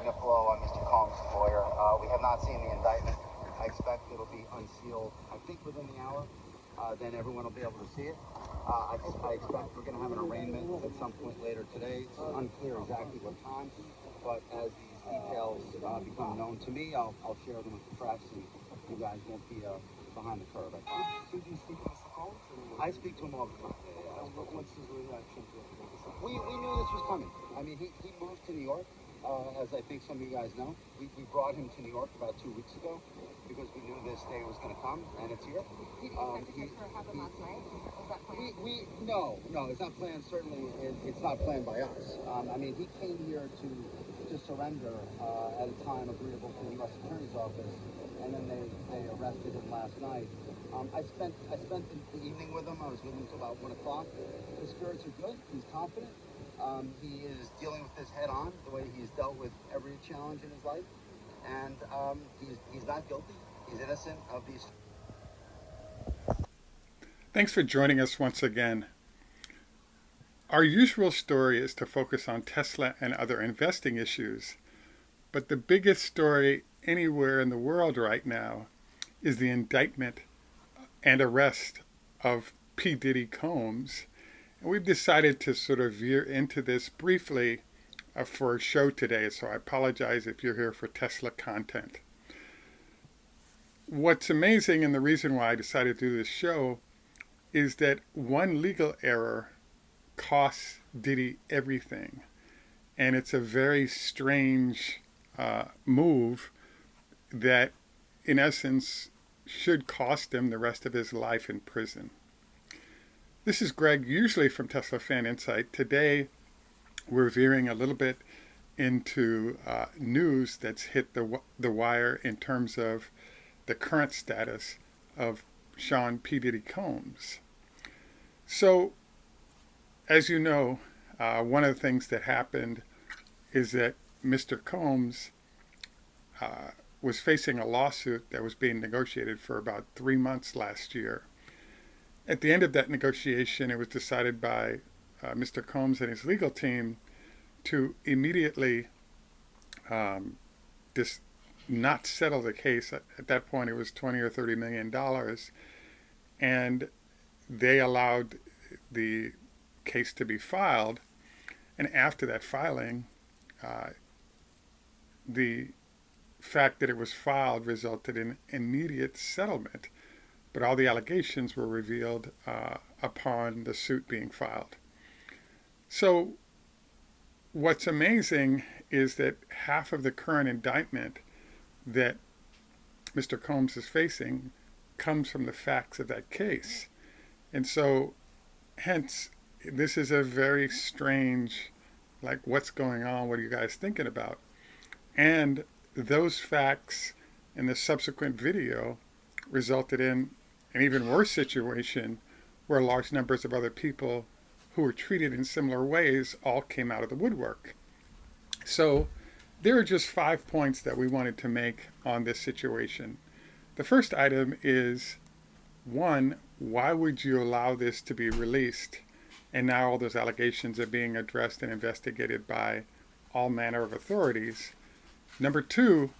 taking a blow on Mr. Combs' lawyer. We have not seen the indictment. I expect it'll be unsealed, I think, within the hour. Then everyone will be able to see it. I expect we're going to have an arraignment at some point later today. It's unclear exactly what time, but as these details become known to me, I'll share them with the press, and you guys won't be behind the curve, I promise. Did you speak to Mr. Combs? I speak to him all the time. What's his reaction to it? We knew this was coming. I mean, he moved to New York, as I think some of you guys know. We brought him to New York about 2 weeks ago because we knew this day was going to come, and it's here. Did you send a picture of him last night? Was that planned? No, it's not planned. Certainly, it's not planned by us. I mean, he came here to surrender at a time agreeable to the U.S. Attorney's Office, and then they arrested him last night. I spent the evening with him. I was with him until about 1 o'clock. His spirits are good. He's confident. He is dealing with this head on, the way he's dealt with every challenge in his life, and he's not guilty. He's innocent of these. Thanks for joining us once again. Our usual story is to focus on Tesla and other investing issues, but the biggest story anywhere in the world right now is the indictment and arrest of P. Diddy Combs. And we've decided to sort of veer into this briefly for a show today, so I apologize if you're here for Tesla content. What's amazing, and the reason why I decided to do this show, is that one legal error costs Diddy everything. And it's a very strange move that, in essence, should cost him the rest of his life in prison. This is Greg, usually from Teslafaninsight. Today, we're veering a little bit into news that's hit the wire in terms of the current status of Sean P. Diddy Combs. So, as you know, one of the things that happened is that Mr. Combs was facing a lawsuit that was being negotiated for about 3 months last year. At the end of that negotiation, it was decided by Mr. Combs and his legal team to immediately not settle the case. At that point, it was $20 or $30 million, and they allowed the case to be filed. And after that filing, the fact that it was filed resulted in immediate settlement, but all the allegations were revealed upon the suit being filed. So what's amazing is that half of the current indictment that Mr. Combs is facing comes from the facts of that case. And so, hence, this is a very strange, like, what's going on? What are you guys thinking about? And those facts and the subsequent video resulted in an even worse situation where large numbers of other people who were treated in similar ways all came out of the woodwork. So there are just 5 points that we wanted to make on this situation. The first item is, one, why would you allow this to be released? And now all those allegations are being addressed and investigated by all manner of authorities. Number two,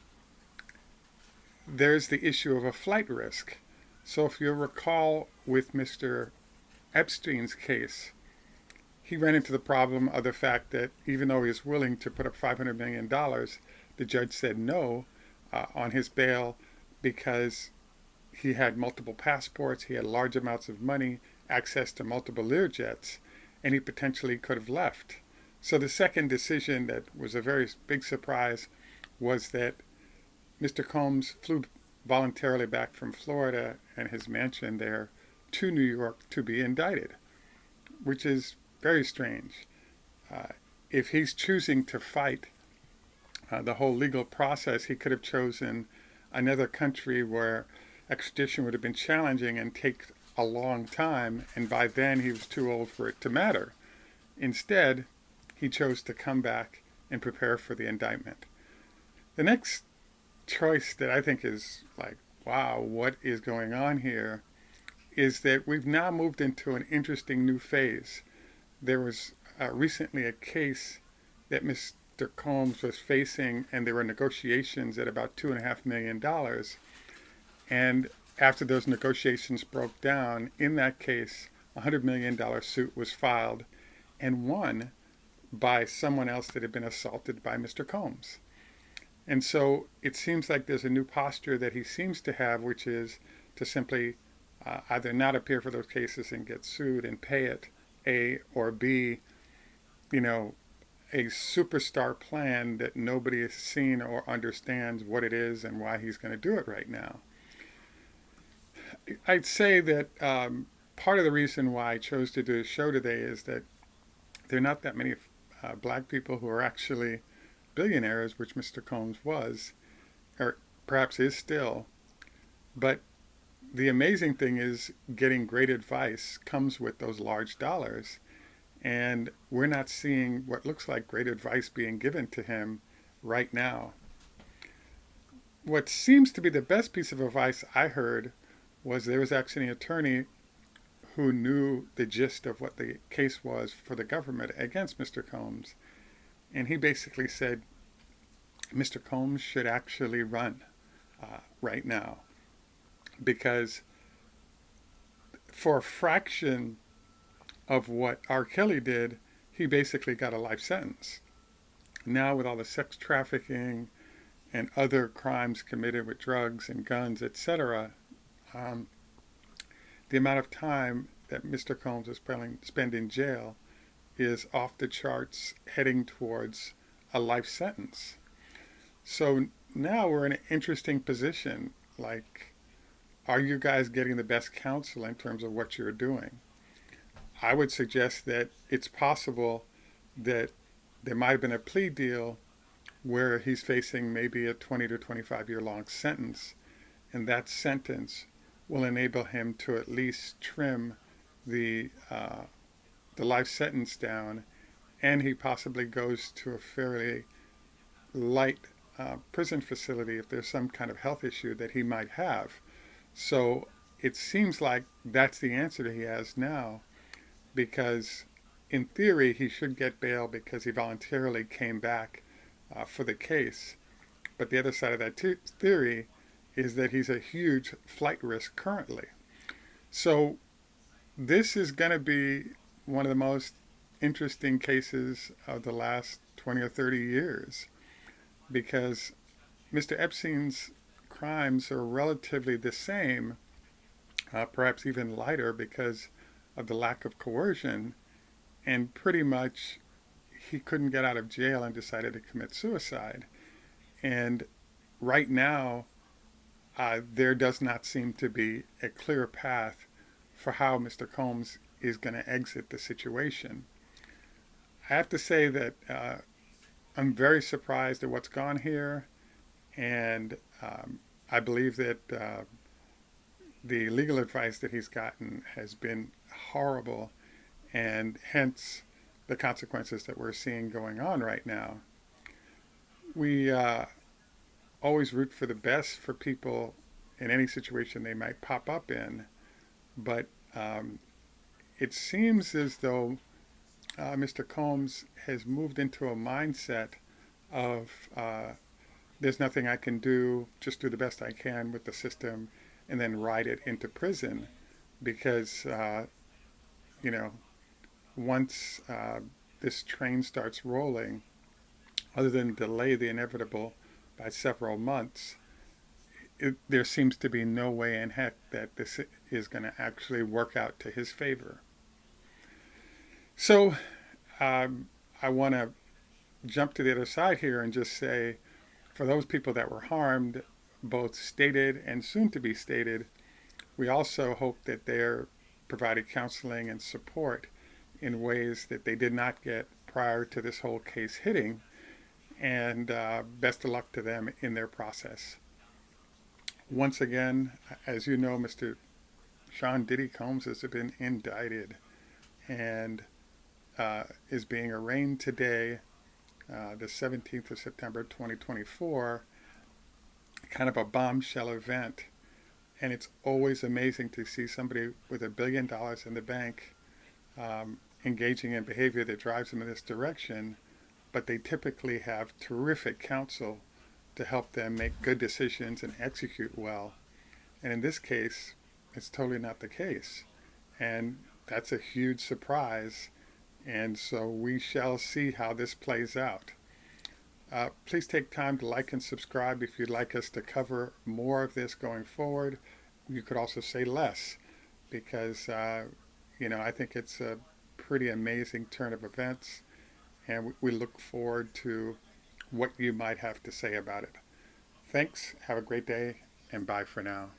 there's the issue of a flight risk. So if you recall with Mr. Epstein's case, he ran into the problem of the fact that even though he was willing to put up $500 million, the judge said no on his bail because he had multiple passports, he had large amounts of money, access to multiple Learjets, and he potentially could have left. So the second decision that was a very big surprise was that Mr. Combs flew voluntarily back from Florida and his mansion there to New York to be indicted, which is very strange. If he's choosing to fight the whole legal process, he could have chosen another country where extradition would have been challenging and take a long time, and by then he was too old for it to matter. Instead, he chose to come back and prepare for the indictment. The next choice that I think is like, wow, what is going on here, is that we've now moved into an interesting new phase. There was recently a case that Mr. Mr. Combs was facing, and there were negotiations at about $2.5 million. And after those negotiations broke down, in that case, a $100 million suit was filed and won by someone else that had been assaulted by Mr. Combs. And so it seems like there's a new posture that he seems to have, which is to simply either not appear for those cases and get sued and pay it, A, or B, a superstar plan that nobody has seen or understands what it is and why he's going to do it right now. I'd say that part of the reason why I chose to do a show today is that there are not that many black people who are actually billionaires, which Mr. Combs was, or perhaps is still. But the amazing thing is getting great advice comes with those large dollars. And we're not seeing what looks like great advice being given to him right now. What seems to be the best piece of advice I heard was there was actually an attorney who knew the gist of what the case was for the government against Mr. Combs. And he basically said, Mr. Combs should actually run right now. Because for a fraction of what R. Kelly did, he basically got a life sentence. Now with all the sex trafficking and other crimes committed with drugs and guns, etc., the amount of time that Mr. Combs is spend in jail is off the charts, heading towards a life sentence. So now we're in an interesting position. Like, are you guys getting the best counsel in terms of what you're doing? I would suggest that it's possible that there might have been a plea deal where he's facing maybe a 20 to 25 year long sentence, and that sentence will enable him to at least trim the life sentence down, and he possibly goes to a fairly light prison facility if there's some kind of health issue that he might have. So it seems like that's the answer that he has now, because in theory he should get bail because he voluntarily came back for the case. But the other side of that theory is that he's a huge flight risk currently. So this is going to be one of the most interesting cases of the last 20 or 30 years, because Mr. Epstein's crimes are relatively the same, perhaps even lighter because of the lack of coercion, and pretty much he couldn't get out of jail and decided to commit suicide. And right now, there does not seem to be a clear path for how Mr. Combs is going to exit the situation. I have to say that I'm very surprised at what's gone here, and I believe that the legal advice that he's gotten has been horrible, and hence the consequences that we're seeing going on right now. We always root for the best for people in any situation they might pop up in, but it seems as though Mr. Combs has moved into a mindset of there's nothing I can do, just do the best I can with the system and then ride it into prison, because once this train starts rolling, other than delay the inevitable by several months, there seems to be no way in heck that this is going to actually work out to his favor. So I want to jump to the other side here and just say, for those people that were harmed, both stated and soon to be stated, we also hope that they're provided counseling and support in ways that they did not get prior to this whole case hitting, and best of luck to them in their process. Once again, as you know, Mr. Sean Diddy Combs has been indicted and is being arraigned today, the 17th of September 2024, kind of a bombshell event. And it's always amazing to see somebody with $1 billion in the bank engaging in behavior that drives them in this direction, but they typically have terrific counsel to help them make good decisions and execute well. And in this case, it's totally not the case. And that's a huge surprise. And so we shall see how this plays out. Please take time to like and subscribe if you'd like us to cover more of this going forward. You could also say less because, I think it's a pretty amazing turn of events. And we look forward to what you might have to say about it. Thanks. Have a great day, and bye for now.